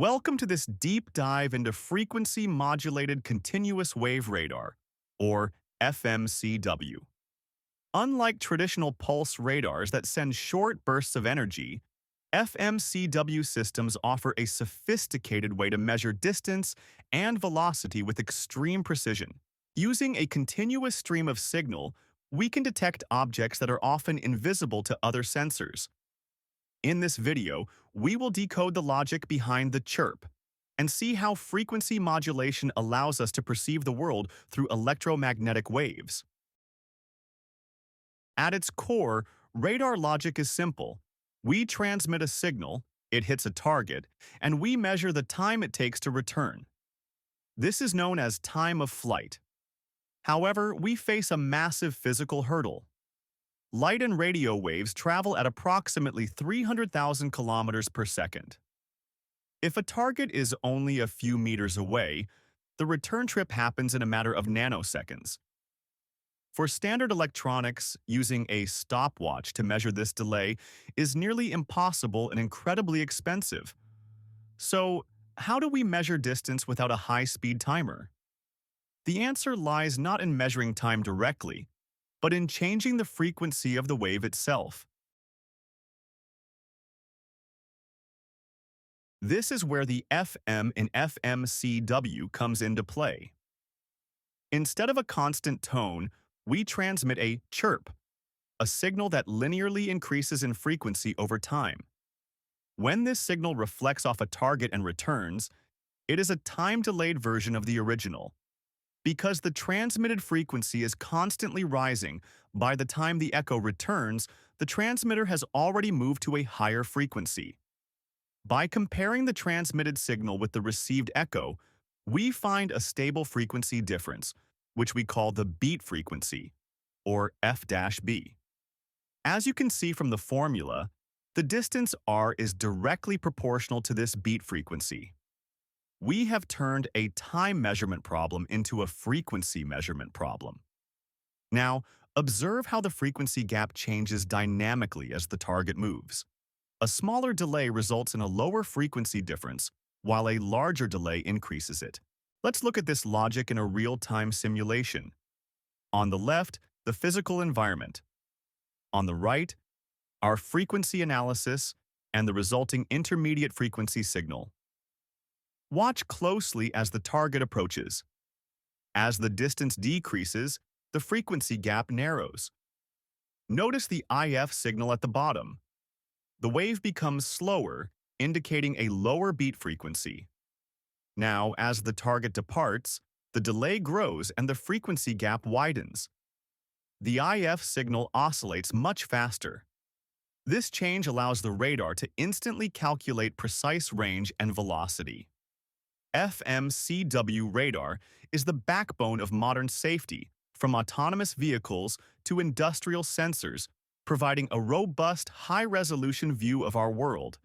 Welcome to this deep dive into frequency modulated continuous wave radar, or FMCW. Unlike traditional pulse radars that send short bursts of energy, FMCW systems offer a sophisticated way to measure distance and velocity with extreme precision. Using a continuous stream of signal, we can detect objects that are often invisible to other sensors. In this video, we will decode the logic behind the chirp and see how frequency modulation allows us to perceive the world through electromagnetic waves. At its core, radar logic is simple. We transmit a signal, it hits a target, and we measure the time it takes to return. This is known as time of flight. However, we face a massive physical hurdle. Light and radio waves travel at approximately 300,000 kilometers per second. If a target is only a few meters away, the return trip happens in a matter of nanoseconds. For standard electronics, using a stopwatch to measure this delay is nearly impossible and incredibly expensive. So, how do we measure distance without a high-speed timer? The answer lies not in measuring time directly, but in changing the frequency of the wave itself. This is where the FM in FMCW comes into play. Instead of a constant tone, we transmit a chirp, a signal that linearly increases in frequency over time. When this signal reflects off a target and returns, it is a time-delayed version of the original. Because the transmitted frequency is constantly rising, by the time the echo returns, the transmitter has already moved to a higher frequency. By comparing the transmitted signal with the received echo, we find a stable frequency difference, which we call the beat frequency, or F-B. As you can see from the formula, the distance r is directly proportional to this beat frequency. We have turned a time measurement problem into a frequency measurement problem. Now, observe how the frequency gap changes dynamically as the target moves. A smaller delay results in a lower frequency difference, while a larger delay increases it. Let's look at this logic in a real-time simulation. On the left, the physical environment. On the right, our frequency analysis and the resulting intermediate frequency signal. Watch closely as the target approaches. As the distance decreases, the frequency gap narrows. Notice the IF signal at the bottom. The wave becomes slower, indicating a lower beat frequency. Now, as the target departs, the delay grows and the frequency gap widens. The IF signal oscillates much faster. This change allows the radar to instantly calculate precise range and velocity. FMCW radar is the backbone of modern safety, from autonomous vehicles to industrial sensors, providing a robust, high-resolution view of our world.